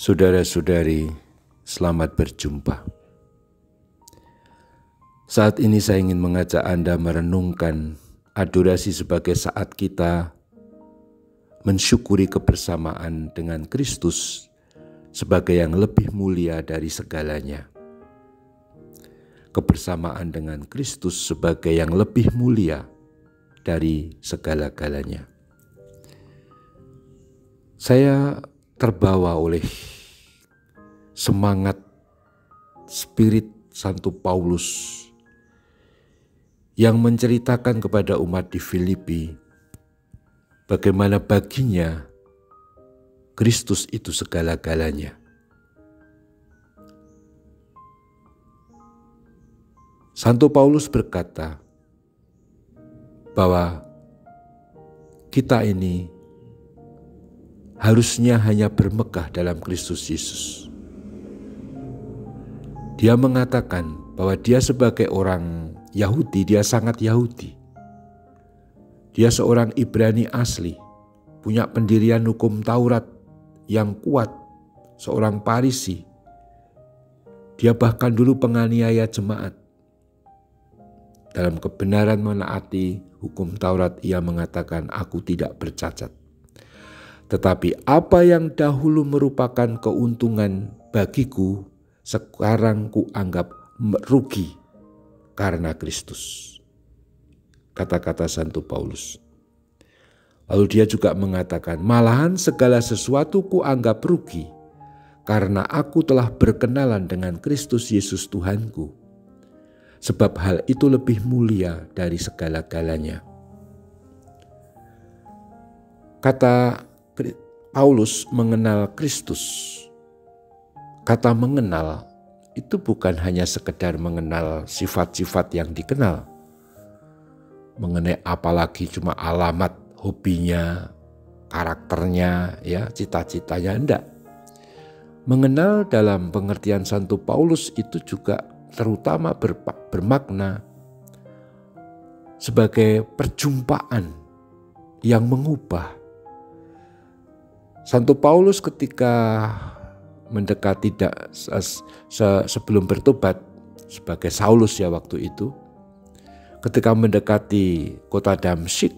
Saudara-saudari, selamat berjumpa. Saat ini saya ingin mengajak Anda merenungkan adorasi sebagai saat kita mensyukuri kebersamaan dengan Kristus sebagai yang lebih mulia dari segalanya. Kebersamaan dengan Kristus sebagai yang lebih mulia dari segala-galanya. Saya terbawa oleh semangat spirit Santo Paulus yang menceritakan kepada umat di Filipi bagaimana baginya Kristus itu segala-galanya. Santo Paulus berkata bahwa kita ini harusnya hanya bermegah dalam Kristus Yesus. Dia mengatakan bahwa dia sebagai orang Yahudi, dia sangat Yahudi. Dia seorang Ibrani asli, punya pendirian hukum Taurat yang kuat, seorang Farisi. Dia bahkan dulu penganiaya jemaat. Dalam kebenaran menaati hukum Taurat, ia mengatakan, "Aku tidak bercacat. Tetapi apa yang dahulu merupakan keuntungan bagiku, sekarang kuanggap rugi karena Kristus." Kata-kata Santo Paulus. Lalu dia juga mengatakan, "Malahan segala sesuatu kuanggap rugi karena aku telah berkenalan dengan Kristus Yesus Tuhanku. Sebab hal itu lebih mulia dari segala-galanya." Kata Paulus mengenal Kristus. Kata mengenal itu bukan hanya sekedar mengenal sifat-sifat yang dikenal. Mengenai apalagi cuma alamat, hobinya, karakternya, ya, cita-citanya, enggak. Mengenal dalam pengertian Santo Paulus itu juga terutama bermakna sebagai perjumpaan yang mengubah. Santo Paulus ketika mendekati sebelum bertobat sebagai Saulus ya waktu itu, ketika mendekati kota Damsyik,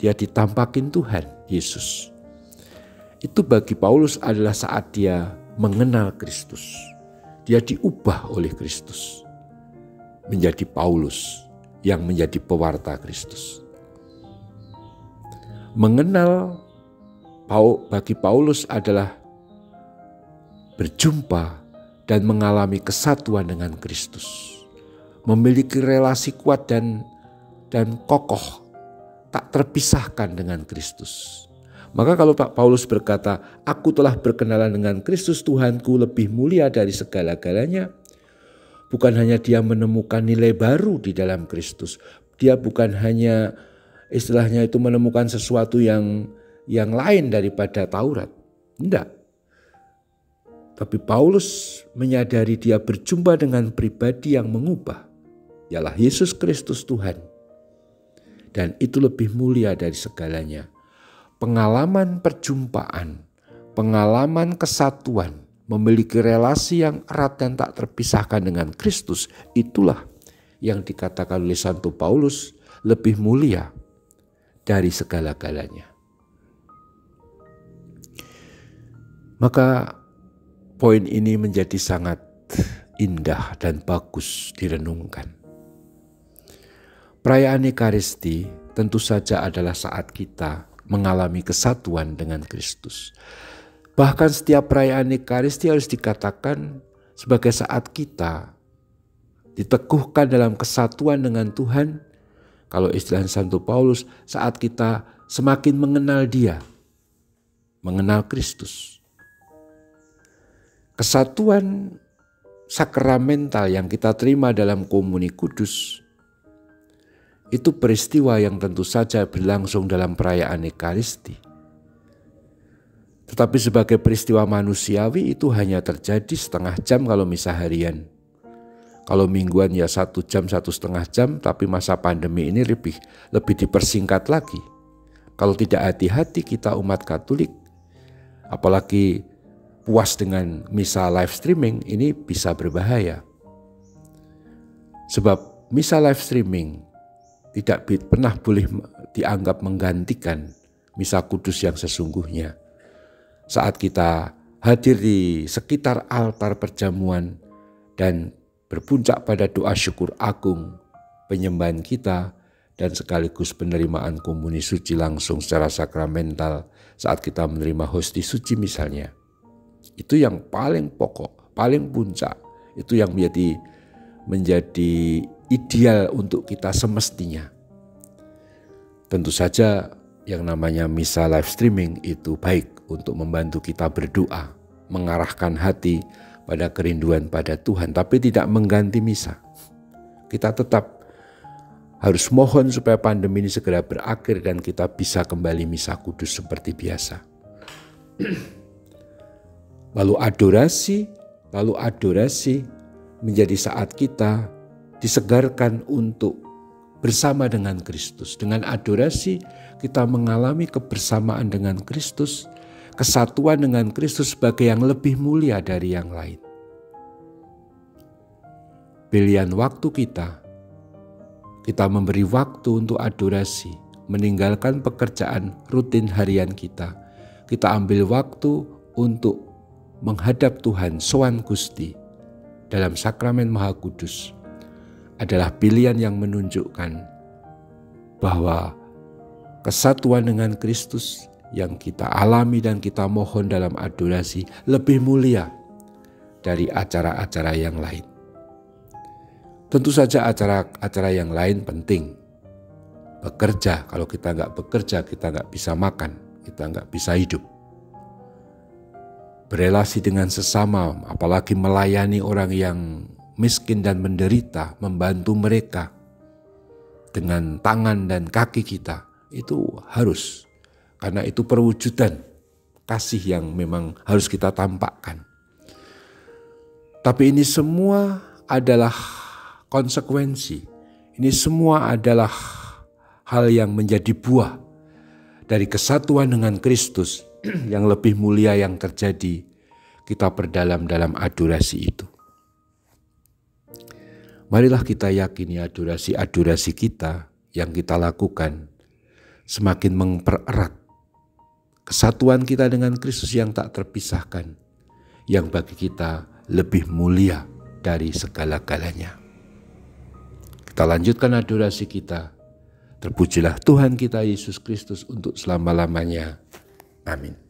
dia ditampakin Tuhan Yesus. Itu bagi Paulus adalah saat dia mengenal Kristus. Dia diubah oleh Kristus menjadi Paulus yang menjadi pewarta Kristus. Mengenal bagi Paulus adalah berjumpa dan mengalami kesatuan dengan Kristus. Memiliki relasi kuat dan kokoh, tak terpisahkan dengan Kristus. Maka kalau Pak Paulus berkata, "Aku telah berkenalan dengan Kristus Tuhanku lebih mulia dari segala-galanya," bukan hanya dia menemukan nilai baru di dalam Kristus. Dia bukan hanya istilahnya itu menemukan sesuatu yang lain daripada Taurat. Tidak. Tapi Paulus menyadari dia berjumpa dengan pribadi yang mengubah. Ialah Yesus Kristus Tuhan. Dan itu lebih mulia dari segalanya. Pengalaman perjumpaan, pengalaman kesatuan, memiliki relasi yang erat dan tak terpisahkan dengan Kristus, itulah yang dikatakan oleh Santo Paulus lebih mulia dari segala-galanya. Maka poin ini menjadi sangat indah dan bagus direnungkan. Perayaan Ekaristi tentu saja adalah saat kita mengalami kesatuan dengan Kristus. Bahkan setiap perayaan Ekaristi harus dikatakan sebagai saat kita diteguhkan dalam kesatuan dengan Tuhan. Kalau istilah Santo Paulus, saat kita semakin mengenal Dia, mengenal Kristus. Kesatuan sakramental yang kita terima dalam komuni kudus itu peristiwa yang tentu saja berlangsung dalam perayaan Ekaristi. Tetapi sebagai peristiwa manusiawi itu hanya terjadi setengah jam kalau misa harian. Kalau mingguan ya 1 jam, 1,5 jam, tapi masa pandemi ini lebih dipersingkat lagi. Kalau tidak hati-hati kita umat Katolik, apalagi puas dengan misa live streaming, ini bisa berbahaya. Sebab misa live streaming tidak pernah boleh dianggap menggantikan misa kudus yang sesungguhnya. Saat kita hadir di sekitar altar perjamuan dan berpuncak pada doa syukur agung, penyembahan kita, dan sekaligus penerimaan komuni suci langsung secara sakramental saat kita menerima hosti suci misalnya. Itu yang paling pokok, paling puncak, itu yang menjadi ideal untuk kita semestinya. Tentu saja yang namanya misa live streaming itu baik untuk membantu kita berdoa, mengarahkan hati pada kerinduan pada Tuhan, tapi tidak mengganti misa. Kita tetap harus mohon supaya pandemi ini segera berakhir dan kita bisa kembali misa kudus seperti biasa. Lalu adorasi menjadi saat kita disegarkan untuk bersama dengan Kristus. Dengan adorasi kita mengalami kebersamaan dengan Kristus, kesatuan dengan Kristus sebagai yang lebih mulia dari yang lain. Pilihan waktu kita memberi waktu untuk adorasi, meninggalkan pekerjaan rutin harian kita. Kita ambil waktu untuk menghadap Tuhan, sowan Gusti, dalam sakramen Maha Kudus, adalah pilihan yang menunjukkan bahwa kesatuan dengan Kristus yang kita alami dan kita mohon dalam adorasi lebih mulia dari acara-acara yang lain. Tentu saja acara-acara yang lain penting. Bekerja, kalau kita nggak bekerja kita nggak bisa makan, kita nggak bisa hidup. Berelasi dengan sesama, apalagi melayani orang yang miskin dan menderita, membantu mereka dengan tangan dan kaki kita, itu harus. Karena itu perwujudan kasih yang memang harus kita tampakkan. Tapi ini semua adalah konsekuensi. Ini semua adalah hal yang menjadi buah dari kesatuan dengan Kristus yang lebih mulia yang terjadi. Kita berdalam dalam adorasi itu. Marilah kita yakini adorasi kita yang kita lakukan semakin mempererat kesatuan kita dengan Kristus yang tak terpisahkan, yang bagi kita lebih mulia dari segala-galanya. Kita lanjutkan adorasi kita. Terpujilah Tuhan kita Yesus Kristus untuk selama-lamanya. Amin.